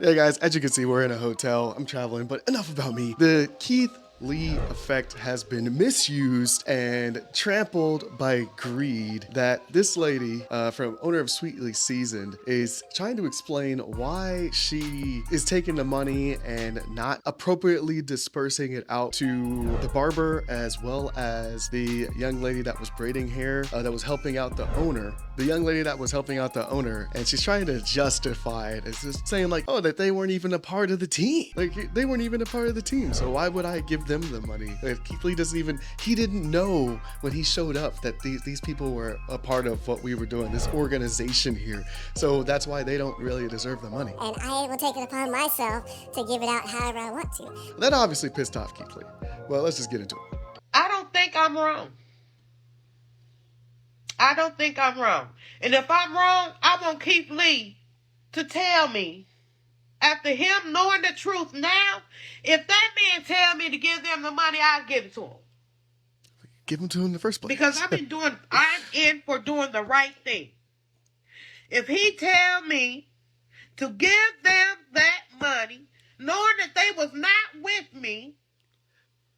Yeah, guys, as you can see, we're in a hotel. I'm traveling, but enough about me. The Keith Lee effect has been misused and trampled by greed. That this lady, from owner of Sweetly Seasoned, is trying to explain why she is taking the money and not appropriately dispersing it out to the barber as well as the young lady that was braiding hair, that was helping out the owner. The young lady that was helping out the owner, and she's trying to justify it. It's just saying like, oh, that they weren't even a part of the team. Like they weren't even a part of the team. So why would I give them the money? Like, Keith Lee doesn't even, he didn't know when he showed up that these people were a part of what we were doing, this organization here. So that's why they don't really deserve the money. And I will take it upon myself to give it out however I want to. That obviously pissed off Keith Lee. Well, let's just get into it. I don't think I'm wrong. I don't think I'm wrong. And if I'm wrong, I want Keith Lee to tell me, after him knowing the truth now, if that man tell me to give them the money, I'll give it to him. Give them to him in the first place. Because I'm in for doing the right thing. If he tell me to give them that money, knowing that they was not with me,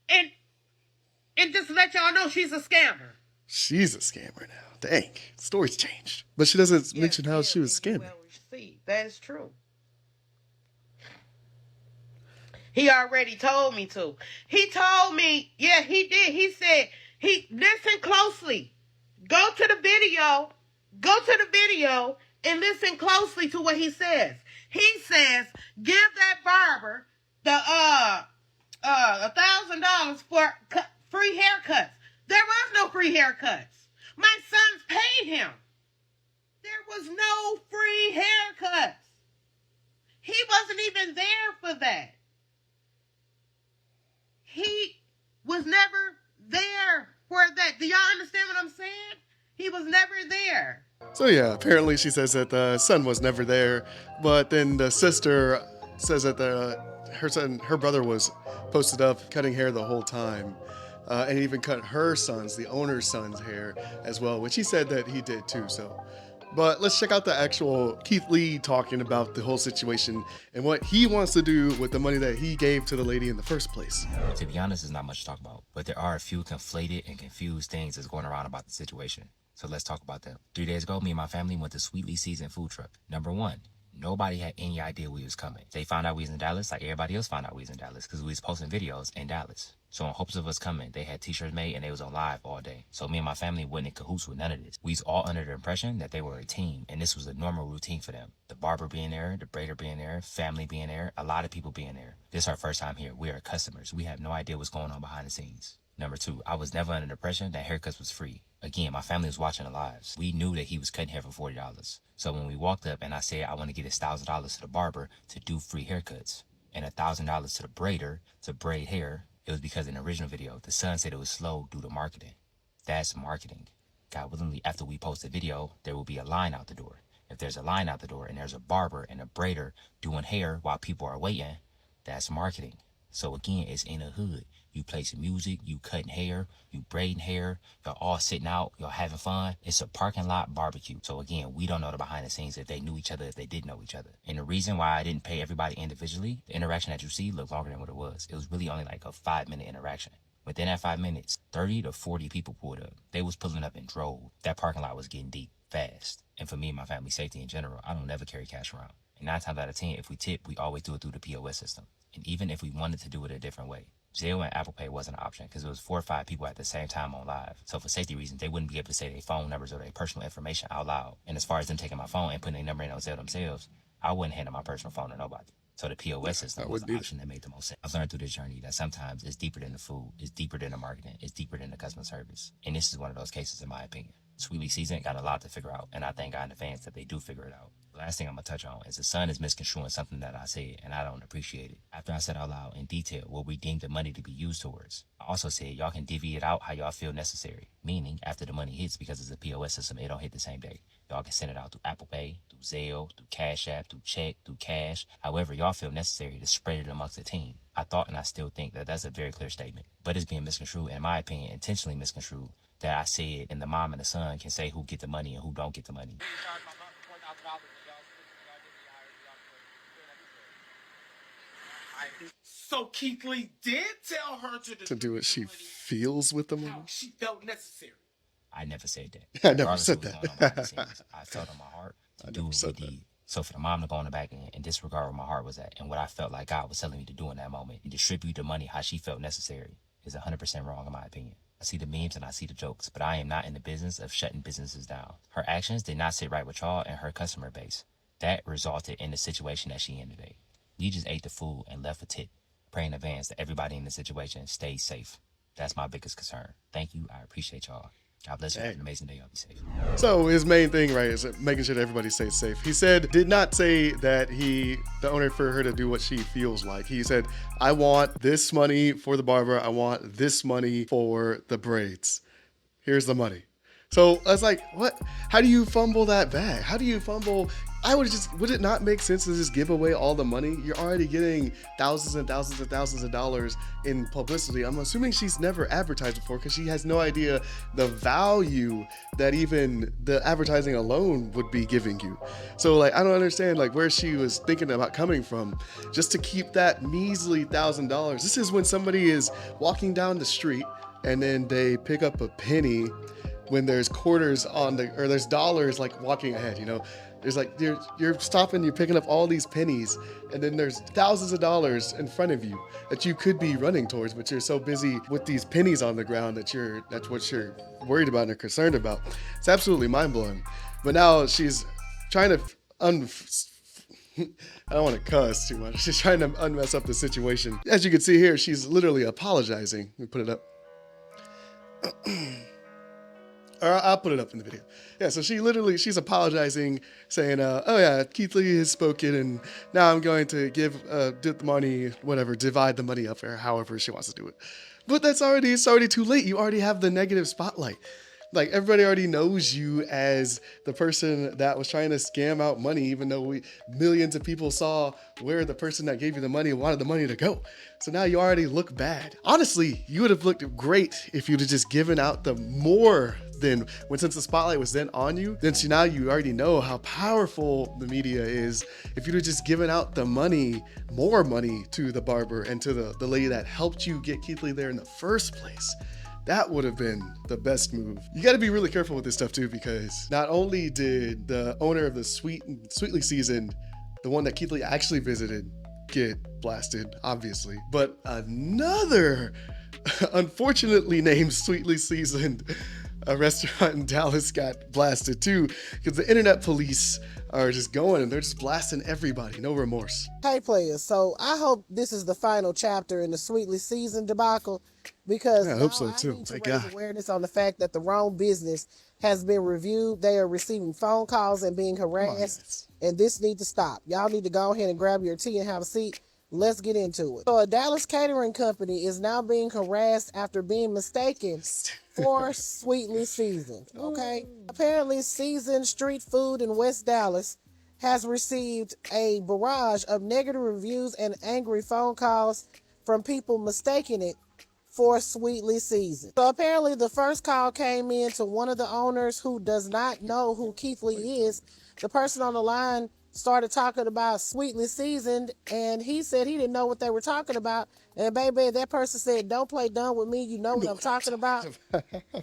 and just let y'all know she's a scammer. She's a scammer now. Dang, the story's changed. But she doesn't mention how she was scamming. That is true. He already told me to. He told me, yeah, he did. He said, listen closely. Go to the video and listen closely to what he says. He says, give that barber the $1,000 for free haircuts. There was no free haircuts. My sons paid him. There was no free haircuts. He wasn't even there for that. He was never there for that. Do y'all understand what I'm saying? He was never there. So yeah, apparently she says that the son was never there, but then the sister says that her brother was posted up cutting hair the whole time. And even cut her son's, the owner's son's hair as well, which he said that he did too. So, but let's check out the actual Keith Lee talking about the whole situation and what he wants to do with the money that he gave to the lady in the first place. To be honest, there's not much to talk about, but there are a few conflated and confused things that's going around about the situation. So let's talk about them. 3 days ago, me and my family went to Sweetly Seasoned food truck. Number one, nobody had any idea we was coming. They found out we was in Dallas like everybody else found out we was in Dallas because we was posting videos in Dallas. So in hopes of us coming, they had t-shirts made and they was on live all day. So me and my family wasn't in cahoots with none of this. We was all under the impression that they were a team and this was a normal routine for them. The barber being there, the braider being there, family being there, a lot of people being there. This is our first time here. We are customers. We have no idea what's going on behind the scenes. Number two, I was never under the impression that haircuts was free. Again, my family was watching the lives. We knew that he was cutting hair for $40. So when we walked up and I said I want to get his $1,000 to the barber to do free haircuts and $1,000 to the braider to braid hair, it was because in the original video, the son said it was slow due to marketing. That's marketing. God willingly, after we post the video, there will be a line out the door. If there's a line out the door and there's a barber and a braider doing hair while people are waiting, that's marketing. So again, it's in the hood. You play some music, you cutting hair, you braiding hair, y'all all sitting out, y'all having fun. It's a parking lot barbecue. So again, we don't know the behind the scenes if they knew each other, if they did know each other. And the reason why I didn't pay everybody individually, the interaction that you see looked longer than what it was. It was really only like a 5-minute interaction. Within that 5 minutes, 30 to 40 people pulled up. They was pulling up in droves. That parking lot was getting deep fast. And for me and my family's safety in general, I don't never carry cash around. And 9 times out of 10, if we tip, we always do it through the POS system. And even if we wanted to do it a different way, Zelle and Apple Pay wasn't an option because it was 4 or 5 people at the same time on live. So for safety reasons, they wouldn't be able to say their phone numbers or their personal information out loud. And as far as them taking my phone and putting their number in on Zelle themselves, I wouldn't hand my personal phone to nobody. So the POS system was the option that made the most sense. I've learned through this journey that sometimes it's deeper than the food, it's deeper than the marketing, it's deeper than the customer service. And this is one of those cases in my opinion. Sweetly Seasoned got a lot to figure out, and I thank God in advance that they do figure it out. The last thing I'm going to touch on is the son is misconstruing something that I said, and I don't appreciate it. After I said out loud in detail what we deemed the money to be used towards, I also said y'all can divvy it out how y'all feel necessary, meaning after the money hits, because it's a POS system, it don't hit the same day. Y'all can send it out through Apple Pay, through Zelle, through Cash App, through check, through cash, however y'all feel necessary to spread it amongst the team. I thought and I still think that that's a very clear statement, but it's being misconstrued, in my opinion, intentionally misconstrued, that I said and the mom and the son can say who get the money and who don't get the money. So Keith Lee did tell her To do what she feels with the money. how she felt necessary. I never said that. I never Regardless said of what's that. going on behind the scenes, I felt in my heart to I do never what we said that. did. So for the mom to go on the back end and disregard where my heart was at and what I felt like God was telling me to do in that moment and distribute the money how she felt necessary is 100% wrong in my opinion. I see the memes and I see the jokes, but I am not in the business of shutting businesses down. Her actions did not sit right with y'all and her customer base. That resulted in the situation that she in today. You just ate the food and left a tip. Pray in advance that everybody in the situation stays safe. That's my biggest concern. Thank you. I appreciate y'all. God bless you. Have an amazing day. Y'all be safe. So his main thing, right, is making sure that everybody stays safe. He did not say that the owner, for her to do what she feels like. He said, I want this money for the barber. I want this money for the braids. Here's the money. So I was like, what? How do you fumble that bag? How do you fumble? Would it not make sense to just give away all the money? You're already getting thousands and thousands and thousands of dollars in publicity. I'm assuming she's never advertised before because she has no idea the value that even the advertising alone would be giving you. So like, I don't understand like where she was thinking about coming from just to keep that measly $1,000. This is when somebody is walking down the street and then they pick up a penny when there's quarters or there's dollars like walking ahead, you know. There's like you're stopping, you're picking up all these pennies, and then there's thousands of dollars in front of you that you could be running towards, but you're so busy with these pennies on the ground that's what you're worried about and concerned about. It's absolutely mind-blowing. But now she's trying to I don't want to cuss too much. She's trying to unmess up the situation. As you can see here, she's literally apologizing. Let me put it up. Or I'll put it up in the video. Yeah, so she's apologizing, saying, oh yeah, Keith Lee has spoken, and now I'm going to give the money, whatever, divide the money up, or however she wants to do it. But it's already too late. You already have the negative spotlight. Like, everybody already knows you as the person that was trying to scam out money, even though millions of people saw where the person that gave you the money wanted the money to go. So now you already look bad. Honestly, you would have looked great if you'd have just given out the more than since the spotlight was then on you. Then so now you already know how powerful the media is. If you'd have just given out the money, more money to the barber and to the lady that helped you get Keith Lee there in the first place, that would have been the best move. You got to be really careful with this stuff too, because not only did the owner of the Sweetly Seasoned, the one that Keith Lee actually visited, get blasted, obviously, but another unfortunately named Sweetly Seasoned a restaurant in Dallas got blasted too, because the internet police are just going and they're just blasting everybody, no remorse. Hey players, so I hope this is the final chapter in the Sweetly Seasoned debacle, because I hope so I too. need to Thank raise God. awareness on the fact that the wrong business has been reviewed. They are receiving phone calls and being harassed, and this needs to stop. Y'all need to go ahead and grab your tea and have a seat. Let's get into it. So a Dallas catering company is now being harassed after being mistaken for Sweetly Seasoned. Okay. Apparently, Seasoned Street Food in West Dallas has received a barrage of negative reviews and angry phone calls from people mistaking it for Sweetly Seasoned. So apparently the first call came in to one of the owners who does not know who Keith Lee is. The person on the line started talking about Sweetly Seasoned, and he said he didn't know what they were talking about. And baby, that person said, don't play dumb with me. You know what I'm talking about.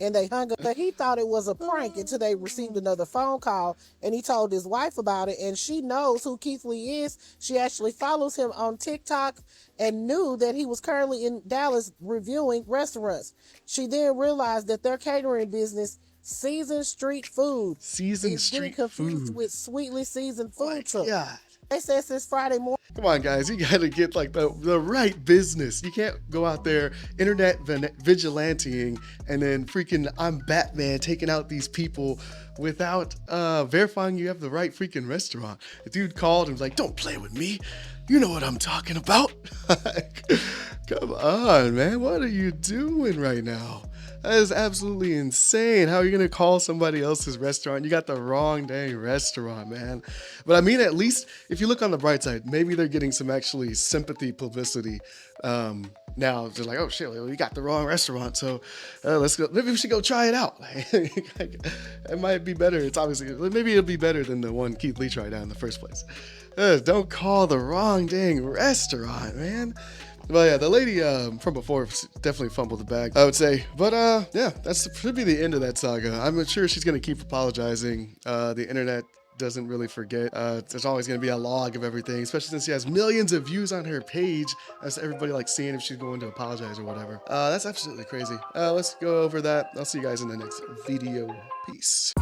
And they hung up. But he thought it was a prank until they received another phone call, and he told his wife about it, and she knows who Keith Lee is. She actually follows him on TikTok and knew that he was currently in Dallas reviewing restaurants. She then realized that their catering business, Seasoned Street Food, is getting confused with Sweetly Seasoned Food Truck. Yeah. They said since Friday morning. Come on, guys. You got to get like the right business. You can't go out there internet vigilanteing and then freaking I'm Batman taking out these people without verifying you have the right freaking restaurant. The dude called and was like, don't play with me. You know what I'm talking about. Come on, man. What are you doing right now? That is absolutely insane. How are you going to call somebody else's restaurant? You got the wrong dang restaurant, man. But I mean, at least if you look on the bright side, maybe they're getting some actually sympathy publicity now they're like, oh shit, we got the wrong restaurant, so let's go. Maybe we should go try it out. It might be better. It's obviously, maybe it'll be better than the one Keith Lee tried out in the first place. Don't call the wrong dang restaurant, man. But yeah, the lady from before definitely fumbled the bag, I would say. But yeah, should be the end of that saga. I'm sure she's gonna keep apologizing. The internet doesn't really forget. There's always gonna be a log of everything, especially since she has millions of views on her page. That's everybody like seeing if she's going to apologize or whatever. That's absolutely crazy. Let's go over that. I'll see you guys in the next video. Peace.